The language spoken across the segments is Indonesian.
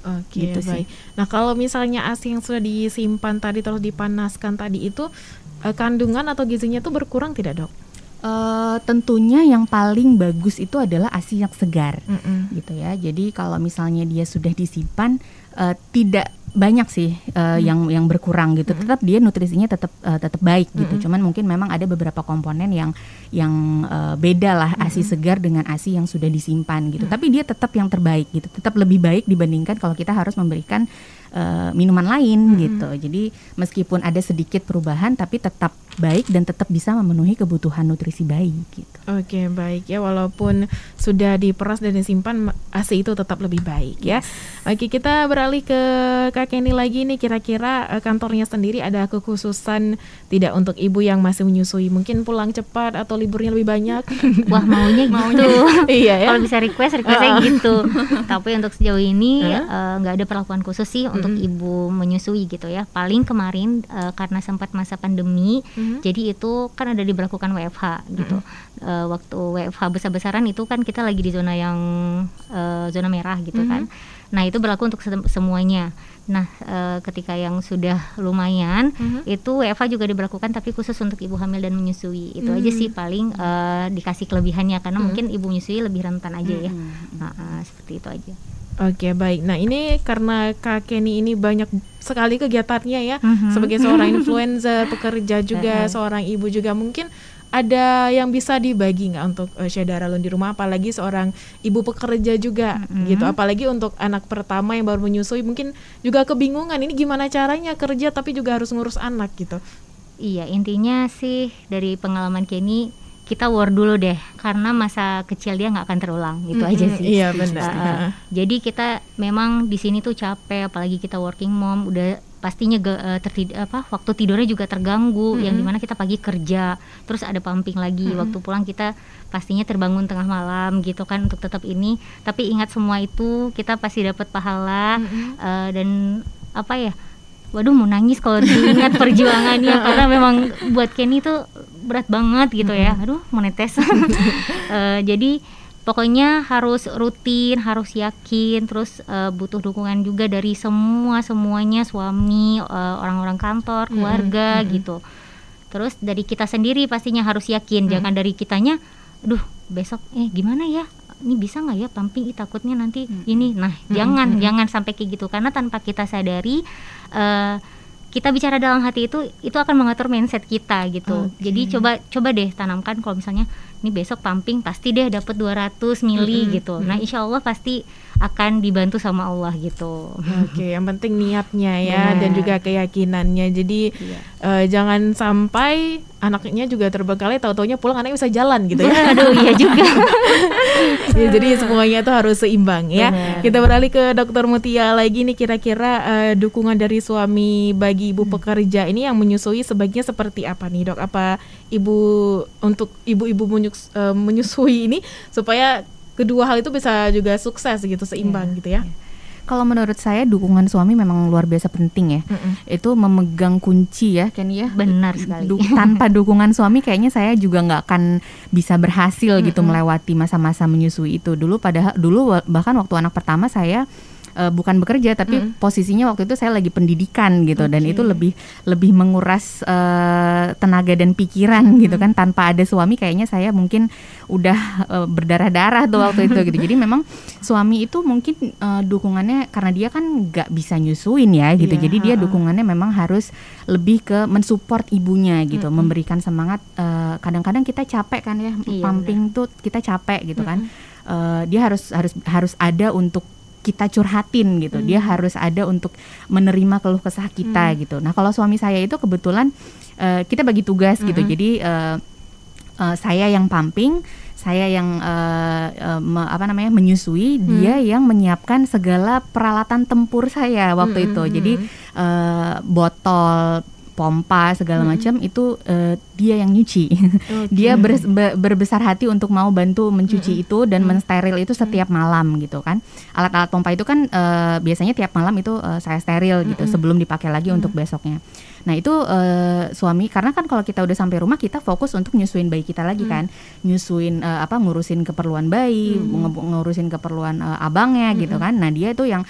Oke, gitu sih. baik. Nah, kalau misalnya ASI yang sudah disimpan tadi terus dipanaskan tadi itu kandungan atau gizinya tuh berkurang tidak, Dok? Tentunya yang paling bagus itu adalah ASI yang segar, Mm-mm. gitu ya. Jadi kalau misalnya dia sudah disimpan, tidak banyak sih yang berkurang gitu. Tetap dia nutrisinya tetap baik gitu. Cuman mungkin memang ada beberapa komponen yang beda lah ASI segar dengan ASI yang sudah disimpan gitu. Tapi dia tetap yang terbaik gitu. Tetap lebih baik dibandingkan kalau kita harus memberikan minuman lain gitu. Jadi meskipun ada sedikit perubahan tapi tetap baik dan tetap bisa memenuhi kebutuhan nutrisi bayi gitu. Oke, baik ya, walaupun sudah diperas dan disimpan ASI itu tetap lebih baik ya. Oke, kita beralih ke Kak Kenny lagi nih, kira-kira kantornya sendiri ada kekhususan tidak untuk ibu yang masih menyusui? Mungkin pulang cepat atau liburnya lebih banyak? Wah, maunya gitu. Iya ya. Kalau bisa requestnya gitu. Tapi untuk sejauh ini nggak ada perlakuan khusus sih untuk ibu menyusui gitu ya. Paling kemarin karena sempat masa pandemi, jadi itu kan ada diberlakukan WFH gitu. Waktu WFH besar-besaran itu kan kita lagi di zona yang zona merah gitu kan. Nah itu berlaku untuk semuanya. Nah ketika yang sudah lumayan itu WFH juga diberlakukan tapi khusus untuk ibu hamil dan menyusui. Itu aja sih paling dikasih kelebihannya karena mungkin ibu menyusui lebih rentan aja ya. Seperti itu aja. Oke, baik. Nah ini karena Kak Kenny ini banyak sekali kegiatannya ya, sebagai seorang influencer, pekerja juga, seorang ibu juga, mungkin ada yang bisa dibagi nggak untuk Syeda Ralun di rumah, apalagi seorang ibu pekerja juga gitu, apalagi untuk anak pertama yang baru menyusui, mungkin juga kebingungan ini gimana caranya kerja tapi juga harus ngurus anak gitu. Iya, intinya sih dari pengalaman Kenny, kita war dulu deh karena masa kecil dia nggak akan terulang gitu aja sih. Iya benar. Jadi kita memang di sini tuh capek, apalagi kita working mom, udah pastinya waktu tidurnya juga terganggu, yang dimana kita pagi kerja, terus ada pumping lagi, waktu pulang kita pastinya terbangun tengah malam gitu kan untuk tetap ini. Tapi ingat semua itu kita pasti dapat pahala dan apa ya? Waduh, mau nangis kalau diingat perjuangannya karena memang buat Kenny tuh berat banget gitu ya. Aduh, mau netes. Jadi pokoknya harus rutin, harus yakin, terus butuh dukungan juga dari semuanya, suami, orang-orang kantor, keluarga gitu. Terus dari kita sendiri pastinya harus yakin, jangan dari kitanya, aduh besok gimana ya? Ini bisa nggak ya pumping, takutnya nanti ini. Nah jangan sampai kayak gitu, karena tanpa kita sadari kita bicara dalam hati itu akan mengatur mindset kita gitu. Jadi coba deh tanamkan kalau misalnya ini besok pumping pasti deh dapat 200 mili gitu. Nah insya Allah pasti akan dibantu sama Allah gitu. Oke, yang penting niatnya ya. Benar. Dan juga keyakinannya. Jadi jangan sampai anaknya juga terbengkalai, tahu-taunya pulang anaknya bisa jalan gitu ya. Aduh, iya juga. Ya, jadi semuanya itu harus seimbang ya. Benar. Kita beralih ke Dokter Mutia lagi nih, kira-kira dukungan dari suami bagi ibu pekerja ini yang menyusui sebaiknya seperti apa nih, Dok? Apa untuk ibu-ibu menyusui ini supaya kedua hal itu bisa juga sukses gitu, seimbang gitu ya? Kalau menurut saya dukungan suami memang luar biasa penting ya. Itu memegang kunci ya, Kenny ya. Benar sekali. Tanpa dukungan suami kayaknya saya juga nggak akan bisa berhasil gitu melewati masa-masa menyusui itu. Dulu bahkan waktu anak pertama saya bukan bekerja tapi posisinya waktu itu saya lagi pendidikan gitu, dan itu lebih menguras tenaga dan pikiran gitu kan. Tanpa ada suami kayaknya saya mungkin udah berdarah-darah tuh waktu itu gitu. Jadi memang suami itu mungkin dukungannya karena dia kan nggak bisa nyusuin ya gitu. Jadi dia dukungannya memang harus lebih ke mensupport ibunya gitu, memberikan semangat. Kadang-kadang kita capek kan ya, pumping tuh kita capek gitu kan. Dia harus ada untuk kita curhatin gitu. Dia harus ada untuk menerima keluh kesah kita gitu. Nah kalau suami saya itu kebetulan kita bagi tugas gitu. Jadi saya yang pumping, saya yang menyusui, dia yang menyiapkan segala peralatan tempur saya waktu itu. Jadi botol pompa segala macam itu dia yang nyuci. Dia berbesar hati untuk mau bantu mencuci itu dan mensteril itu setiap malam gitu kan. Alat-alat pompa itu kan biasanya tiap malam itu saya steril gitu sebelum dipakai lagi untuk besoknya. Nah itu suami, karena kan kalau kita udah sampai rumah kita fokus untuk nyusuin bayi kita lagi kan, nyusuin ngurusin keperluan bayi, ngurusin keperluan abangnya gitu kan. Nah dia itu yang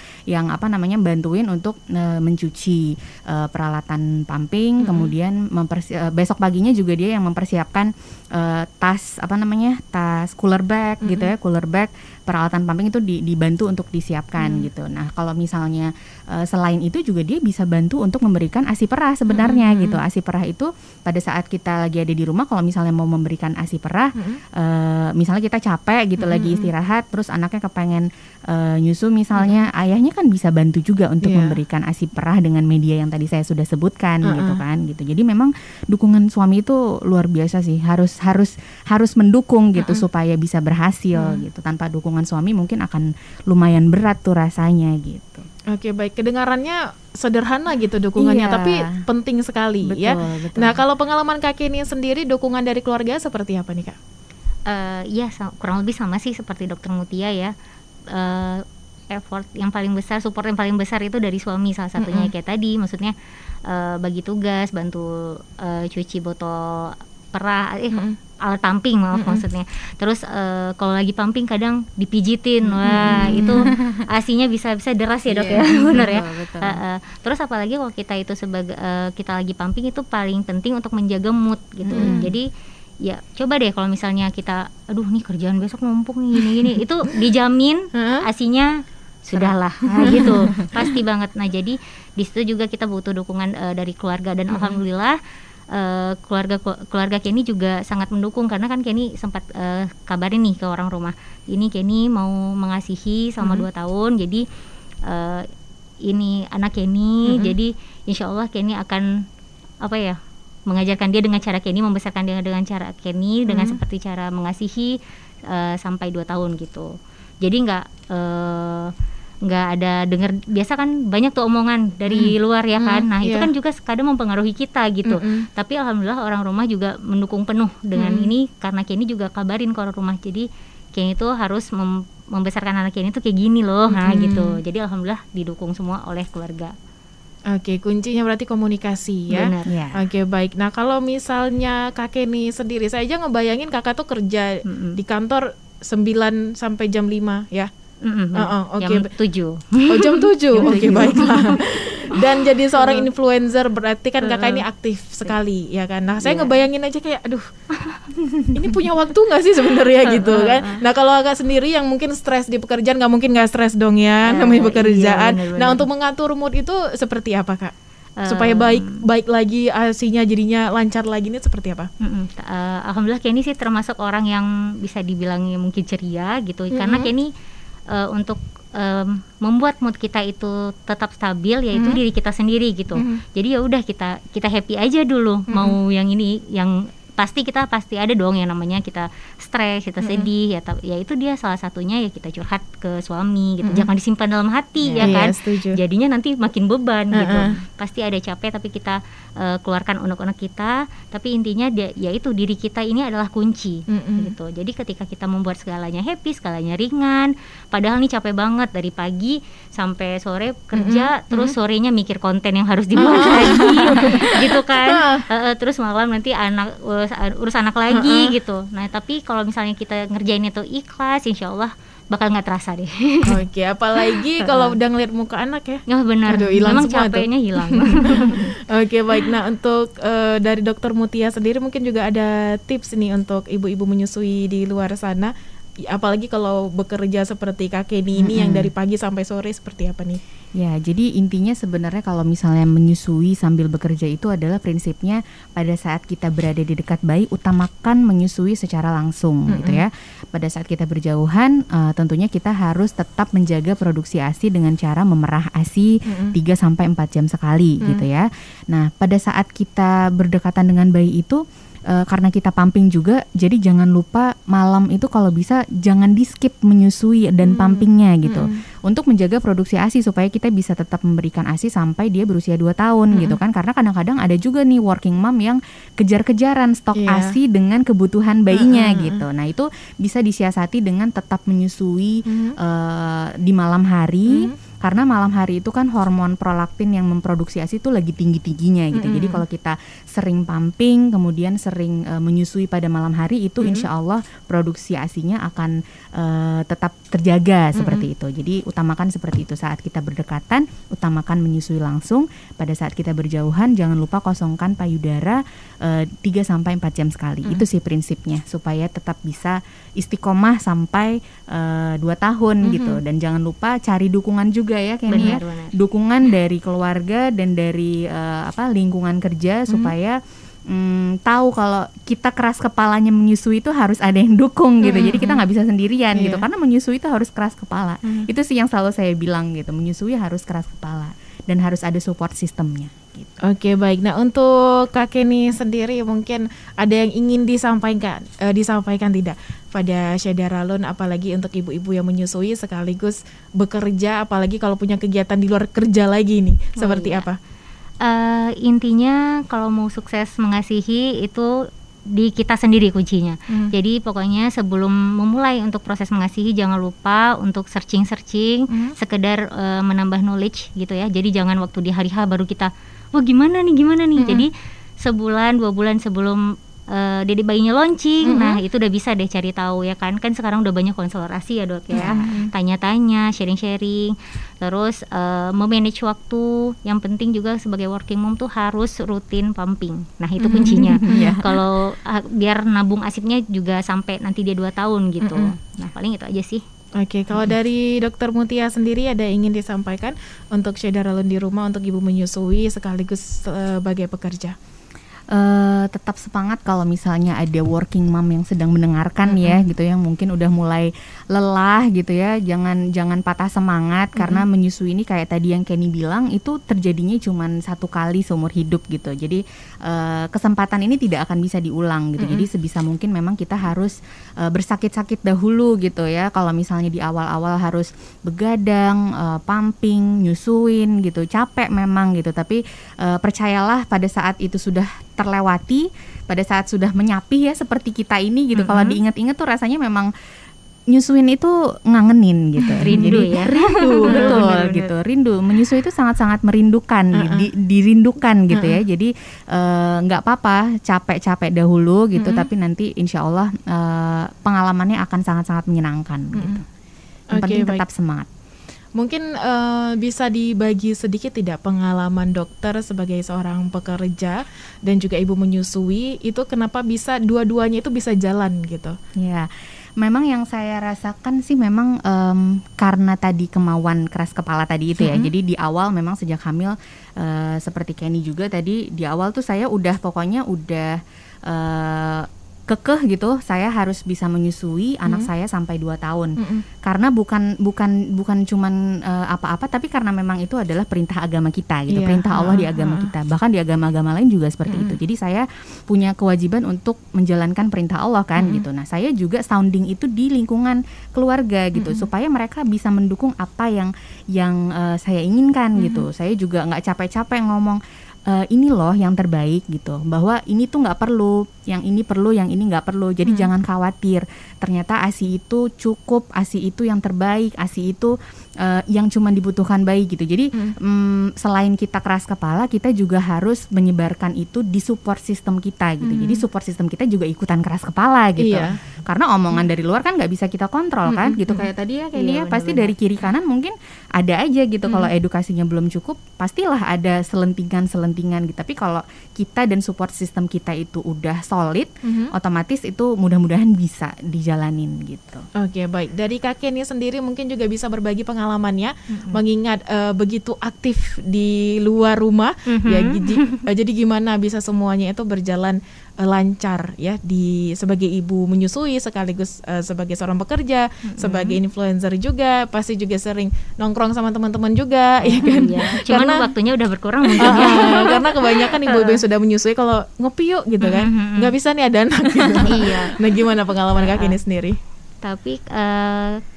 bantuin untuk mencuci peralatan pumping, kemudian besok paginya juga dia yang mempersiapkan tas tas cooler bag gitu ya, cooler bag peralatan pumping itu dibantu untuk disiapkan gitu. Nah kalau misalnya selain itu juga dia bisa bantu untuk memberikan ASI perah sebenarnya gitu. ASI perah itu pada saat kita lagi ada di rumah, kalau misalnya mau memberikan ASI perah, misalnya kita capek gitu lagi istirahat, terus anaknya kepengen nyusu misalnya, ayahnya kan bisa bantu juga untuk memberikan ASI perah dengan media yang tadi saya sudah sebutkan gitu kan gitu. Jadi memang dukungan suami itu luar biasa sih, harus mendukung gitu supaya bisa berhasil gitu. Tanpa dukungan suami mungkin akan lumayan berat tuh rasanya gitu. Oke, baik. Kedengarannya sederhana gitu dukungannya, tapi penting sekali. Betul. Nah, kalau pengalaman Kak Kenny sendiri, dukungan dari keluarga seperti apa nih Kak? Kurang lebih sama sih seperti Dokter Mutia ya. Effort yang paling besar, support yang paling besar itu dari suami salah satunya kayak tadi, maksudnya bagi tugas, bantu cuci botol perah, alat pumping maksudnya. Terus kalau lagi pumping kadang dipijitin, wah itu ASI-nya bisa deras ya dok ya, benar ya. Terus apalagi kalau kita itu sebagai kita lagi pumping itu paling penting untuk menjaga mood gitu. Jadi ya coba deh kalau misalnya kita, aduh nih kerjaan besok numpuk nih gini itu dijamin ASI-nya sudahlah, gitu pasti banget. Nah jadi di situ juga kita butuh dukungan dari keluarga dan alhamdulillah keluarga Kenny juga sangat mendukung, karena kan Kenny sempat kabarin nih ke orang rumah, ini Kenny mau mengasihi selama 2 tahun, jadi ini anak Kenny, jadi insya Allah Kenny akan mengajarkan dia dengan cara Kenny, membesarkan dia dengan cara Kenny, dengan seperti cara mengasihi sampai 2 tahun gitu. Jadi nggak ada dengar, biasa kan banyak tuh omongan dari luar ya kan, nah itu kan juga kadang mempengaruhi kita gitu. Tapi alhamdulillah orang rumah juga mendukung penuh dengan ini, karena Kenny juga kabarin ke orang rumah, jadi Kenny itu harus membesarkan anak Kenny itu kayak gini loh, nah gitu. Jadi alhamdulillah didukung semua oleh keluarga. Oke, kuncinya berarti komunikasi ya. Benar. Oke, baik. Nah kalau misalnya Kak Kenny sendiri, saya aja ngebayangin kakak tuh kerja di kantor 9 sampai jam 5 ya. Jam 7. Jam 7. Oke, baiklah. Dan jadi seorang influencer berarti kan kakak ini aktif sekali ya kan. Nah saya ngebayangin aja kayak aduh ini punya waktu nggak sih sebenarnya gitu kan. Nah kalau kakak sendiri yang mungkin stres di pekerjaan, nggak mungkin nggak stres dong ya, namanya pekerjaan. Bener. Nah untuk mengatur mood itu seperti apa Kak? Supaya baik lagi ASI-nya jadinya lancar lagi, ini seperti apa? Alhamdulillah Kenny sih termasuk orang yang bisa dibilang mungkin ceria gitu, karena Kenny untuk membuat mood kita itu tetap stabil, yaitu diri kita sendiri gitu. Jadi ya udah kita happy aja dulu. Mau yang ini, yang pasti ada dong yang namanya kita stres, kita sedih ya itu dia salah satunya ya kita curhat ke suami gitu. Jangan disimpan dalam hati ya kan. Jadinya nanti makin beban gitu. Pasti ada capek tapi kita keluarkan unek-unek kita, tapi intinya yaitu diri kita ini adalah kunci gitu. Jadi ketika kita membuat segalanya happy, segalanya ringan, padahal nih capek banget dari pagi sampai sore kerja, terus sorenya mikir konten yang harus dibuat lagi gitu kan. Terus malam nanti urus anak lagi gitu. Nah tapi kalau misalnya kita ngerjain itu ikhlas, insya Allah bakal nggak terasa deh. Oke, apalagi kalau udah ngeliat muka anak ya. Ya benar. Memang capeknya hilang. Oke, baik. Nah untuk dari Dokter Mutia sendiri mungkin juga ada tips nih untuk ibu-ibu menyusui di luar sana. Apalagi kalau bekerja seperti Kak Kenny ini yang dari pagi sampai sore, seperti apa nih? Ya, jadi intinya sebenarnya kalau misalnya menyusui sambil bekerja itu adalah prinsipnya pada saat kita berada di dekat bayi, utamakan menyusui secara langsung gitu ya. Pada saat kita berjauhan, tentunya kita harus tetap menjaga produksi ASI dengan cara memerah ASI 3-4 jam sekali gitu ya. Nah, pada saat kita berdekatan dengan bayi itu karena kita pumping juga, jadi jangan lupa malam itu kalau bisa jangan di skip menyusui dan pumpingnya gitu, untuk menjaga produksi ASI supaya kita bisa tetap memberikan ASI sampai dia berusia 2 tahun gitu kan. Karena kadang-kadang ada juga nih working mom yang kejar-kejaran stok ASI dengan kebutuhan bayinya gitu. Nah itu bisa disiasati dengan tetap menyusui di malam hari. Karena malam hari itu kan hormon prolaktin yang memproduksi ASI itu lagi tinggi-tingginya gitu. Jadi kalau kita sering pumping, kemudian sering menyusui pada malam hari, itu insya Allah produksi ASInya akan tetap terjaga seperti itu. Jadi utamakan seperti itu, saat kita berdekatan utamakan menyusui langsung. Pada saat kita berjauhan jangan lupa kosongkan payudara 3-4 jam sekali. Itu sih prinsipnya, supaya tetap bisa istiqomah sampai 2 tahun gitu. Dan jangan lupa cari dukungan juga ya, Kenny ya, dukungan dari keluarga dan dari lingkungan kerja supaya tahu kalau kita keras kepalanya menyusui itu harus ada yang dukung gitu. Jadi kita nggak bisa sendirian gitu, karena menyusui itu harus keras kepala. Itu sih yang selalu saya bilang gitu, menyusui harus keras kepala dan harus ada support sistemnya gitu. Oke, baik. Nah, untuk Kak Kenny sendiri mungkin ada yang ingin disampaikan tidak pada Syedaralun, apalagi untuk ibu-ibu yang menyusui sekaligus bekerja, apalagi kalau punya kegiatan di luar kerja lagi nih, seperti apa? Intinya kalau mau sukses mengasihi itu di kita sendiri kuncinya. Jadi pokoknya sebelum memulai untuk proses mengasihi jangan lupa untuk searching, sekedar menambah knowledge gitu ya. Jadi jangan waktu di hari H baru kita gimana nih. Jadi sebulan 2 bulan sebelum Dede bayinya launching, nah itu udah bisa deh cari tahu ya kan sekarang udah banyak konsultasi ya dok ya, tanya-tanya, sharing, terus memanage waktu. Yang penting juga sebagai working mom tuh harus rutin pumping. Nah itu kuncinya. Kalau biar nabung asipnya juga sampai nanti dia 2 tahun gitu. Nah paling itu aja sih. Oke, kalau dari Dokter Mutia sendiri ada ingin disampaikan untuk Syedaralun di rumah, untuk ibu menyusui sekaligus sebagai pekerja? Tetap semangat kalau misalnya ada working mom yang sedang mendengarkan ya gitu, yang mungkin udah mulai lelah gitu ya, jangan patah semangat karena menyusui ini kayak tadi yang Kenny bilang itu terjadinya cuman 1 kali seumur hidup gitu. Jadi kesempatan ini tidak akan bisa diulang gitu. Jadi sebisa mungkin memang kita harus bersakit-sakit dahulu gitu ya. Kalau misalnya di awal-awal harus begadang, pumping, nyusuin gitu, capek memang gitu. Tapi percayalah pada saat itu sudah terlewati, pada saat sudah menyapih ya seperti kita ini gitu. Kalau diingat-ingat tuh rasanya memang nyusuin itu ngangenin gitu. Rindu ya. Rindu betul gitu. Rindu. Menyusui itu sangat-sangat merindukan, dirindukan gitu ya. Jadi nggak apa-apa capek-capek dahulu gitu, tapi nanti insya Allah pengalamannya akan sangat-sangat menyenangkan gitu. Yang penting tetap semangat. Mungkin bisa dibagi sedikit tidak pengalaman dokter sebagai seorang pekerja dan juga ibu menyusui itu kenapa bisa dua-duanya itu bisa jalan gitu? Ya, memang yang saya rasakan sih memang karena tadi kemauan keras kepala tadi itu ya. Jadi di awal memang sejak hamil seperti Kenny juga tadi di awal tuh saya pokoknya udah kekeh gitu, saya harus bisa menyusui anak saya sampai 2 tahun. Karena bukan cuman apa-apa, tapi karena memang itu adalah perintah agama kita gitu, perintah Allah di agama kita. Bahkan di agama-agama lain juga seperti itu. Jadi saya punya kewajiban untuk menjalankan perintah Allah kan gitu. Nah, saya juga sounding itu di lingkungan keluarga gitu, supaya mereka bisa mendukung apa yang saya inginkan gitu. Saya juga nggak capek-capek ngomong ini loh yang terbaik gitu, bahwa ini tuh nggak perlu, yang ini perlu, yang ini nggak perlu. Jadi jangan khawatir, ternyata ASI itu cukup, ASI itu yang terbaik, ASI itu yang cuma dibutuhkan bayi gitu. Jadi selain kita keras kepala, kita juga harus menyebarkan itu di support system kita gitu. Jadi support system kita juga ikutan keras kepala gitu. Karena omongan dari luar kan nggak bisa kita kontrol kan gitu. Kayak tadi ya kayaknya pasti dari kiri kanan mungkin ada aja gitu. Kalau edukasinya belum cukup, pastilah ada selentingan gitu. Tapi kalau kita dan support system kita itu udah solid, otomatis itu mudah-mudahan bisa dijalanin gitu. Oke, baik. Dari Kak Kenny sendiri mungkin juga bisa berbagi pengalamannya, mengingat begitu aktif di luar rumah, ya. Jadi gimana bisa semuanya itu berjalan lancar ya sebagai ibu menyusui sekaligus sebagai seorang pekerja, sebagai influencer juga, pasti juga sering nongkrong sama teman-teman juga, ya kan? Iya. Cuman karena waktunya udah berkurang mungkin karena kebanyakan ibu-ibu yang sudah menyusui kalau ngopi yuk gitu kan, nggak bisa nih ada anak gitu. Iya. Nah gimana pengalaman Kak Kenny sendiri? Tapi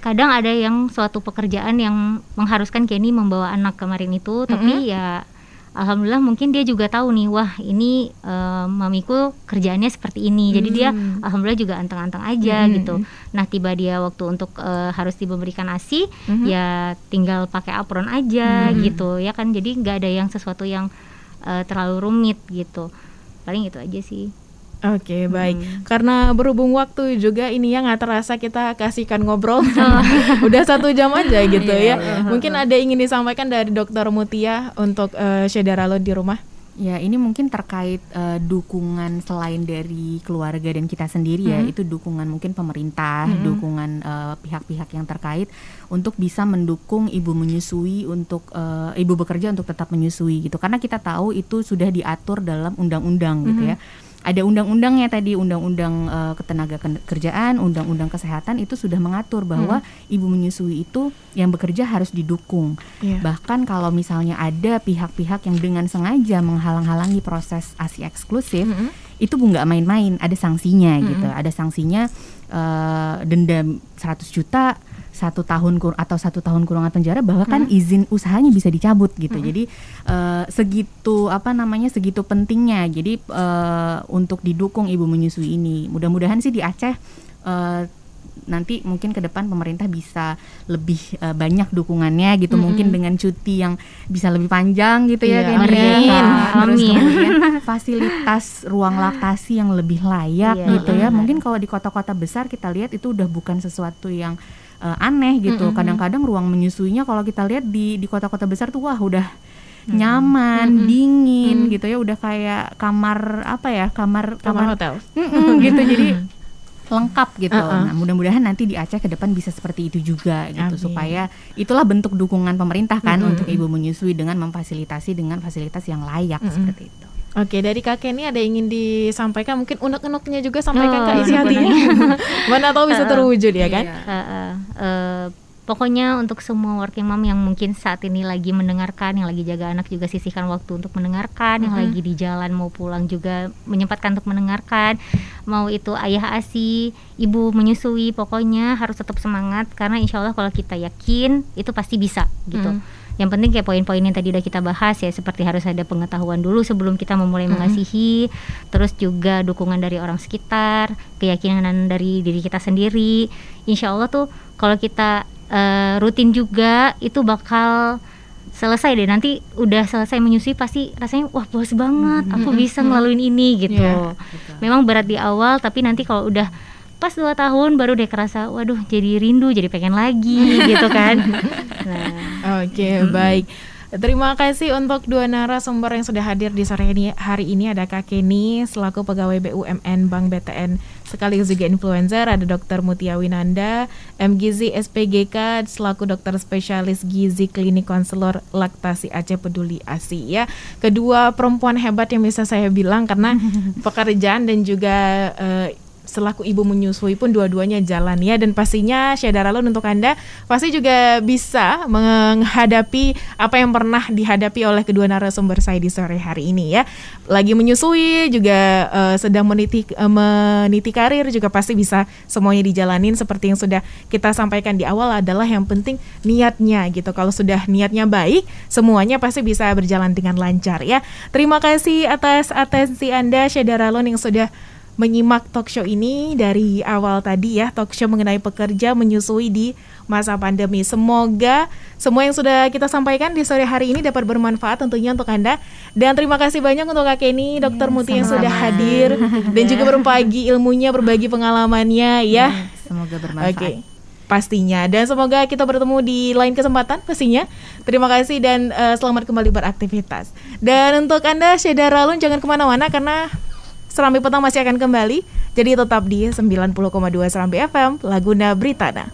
kadang ada yang suatu pekerjaan yang mengharuskan Kenny membawa anak kemarin itu, tapi ya alhamdulillah mungkin dia juga tahu nih, wah ini mamiku kerjaannya seperti ini, jadi dia alhamdulillah juga anteng-anteng aja gitu. Nah tiba dia waktu untuk harus diberikan ASI, ya tinggal pakai apron aja gitu ya kan, jadi nggak ada yang sesuatu yang terlalu rumit gitu, paling itu aja sih. Oke, baik. Karena berhubung waktu juga ini ya nggak terasa kita kasihkan ngobrol. Udah 1 jam aja gitu ya. Mungkin ada ingin disampaikan dari Dr. Mutia untuk Syederalun di rumah? Ya, ini mungkin terkait dukungan selain dari keluarga dan kita sendiri ya, itu dukungan mungkin pemerintah, dukungan pihak-pihak yang terkait untuk bisa mendukung ibu menyusui untuk ibu bekerja untuk tetap menyusui gitu. Karena kita tahu itu sudah diatur dalam undang-undang gitu ya. Ada undang-undangnya tadi, undang-undang ketenagakerjaan, undang-undang kesehatan itu sudah mengatur bahwa ibu menyusui itu yang bekerja harus didukung. Bahkan kalau misalnya ada pihak-pihak yang dengan sengaja menghalang-halangi proses ASI eksklusif, itu nggak main-main, ada sanksinya gitu. Ada sanksinya denda 100 juta, 1 tahun atau 1 tahun kurungan penjara, bahkan izin usahanya bisa dicabut gitu. Jadi segitu pentingnya. Jadi untuk didukung ibu menyusui ini, mudah-mudahan sih di Aceh nanti mungkin ke depan pemerintah bisa lebih banyak dukungannya gitu, mungkin dengan cuti yang bisa lebih panjang gitu ya. Terus kemudian fasilitas ruang laktasi yang lebih layak gitu ya. Mungkin kalau di kota-kota besar kita lihat itu udah bukan sesuatu yang aneh gitu. Kadang-kadang ruang menyusuinya kalau kita lihat di kota-kota besar tuh wah udah nyaman, dingin gitu ya, udah kayak kamar hotel gitu. Jadi lengkap gitu. Nah, mudah-mudahan nanti di Aceh ke depan bisa seperti itu juga gitu. Supaya itulah bentuk dukungan pemerintah kan untuk ibu menyusui dengan memfasilitasi dengan fasilitas yang layak seperti itu. Oke, dari Kak Kenny ada ingin disampaikan, mungkin unek-uneknya juga sampaikan Kak, isi hatinya. Mana tahu bisa terwujud ya kan? Pokoknya untuk semua working mom yang mungkin saat ini lagi mendengarkan, yang lagi jaga anak juga sisihkan waktu untuk mendengarkan, yang lagi di jalan mau pulang juga menyempatkan untuk mendengarkan, mau itu ayah ASI, ibu menyusui, pokoknya harus tetap semangat karena insya Allah kalau kita yakin itu pasti bisa gitu. Yang penting kayak poin-poin yang tadi udah kita bahas ya, seperti harus ada pengetahuan dulu sebelum kita memulai mengasihi, terus juga dukungan dari orang sekitar, keyakinan dari diri kita sendiri. Insya Allah tuh kalau kita rutin juga itu bakal selesai deh, nanti udah selesai menyusui pasti rasanya wah puas banget, aku bisa ngelaluin ini gitu. Memang berat di awal, tapi nanti kalau udah pas 2 tahun baru deh kerasa waduh jadi rindu, jadi pengen lagi gitu kan. Oke, baik. Terima kasih untuk 2 narasumber yang sudah hadir di sore hari ini. Ada Kak Kenny selaku pegawai BUMN Bank BTN sekaligus juga influencer, ada Dr. Mutia Winanda MGizi SPGK selaku dokter spesialis gizi klinik konselor laktasi Aceh Peduli ASI ya. Kedua perempuan hebat yang bisa saya bilang karena pekerjaan dan juga selaku ibu menyusui pun dua-duanya jalan ya, dan pastinya Syederalun untuk Anda pasti juga bisa menghadapi apa yang pernah dihadapi oleh kedua narasumber saya di sore hari ini ya. Lagi menyusui juga sedang meniti karir juga pasti bisa semuanya dijalanin seperti yang sudah kita sampaikan di awal, adalah yang penting niatnya gitu. Kalau sudah niatnya baik, semuanya pasti bisa berjalan dengan lancar ya. Terima kasih atas atensi Anda Syederalun yang sudah menyimak talk show ini dari awal tadi ya, talk show mengenai pekerja menyusui di masa pandemi. Semoga semua yang sudah kita sampaikan di sore hari ini dapat bermanfaat tentunya untuk Anda. Dan terima kasih banyak untuk Kak Kenny, Dr. Muti yang sudah hadir dan juga berbagi ilmunya, berbagi pengalamannya ya. Semoga bermanfaat. Oke. Pastinya, dan semoga kita bertemu di lain kesempatan pastinya. Terima kasih dan selamat kembali beraktivitas. Dan untuk Anda Syederalun jangan kemana-mana karena Serambi Petang masih akan kembali. Jadi tetap di 90,2 Serambi FM, Laguna Britana.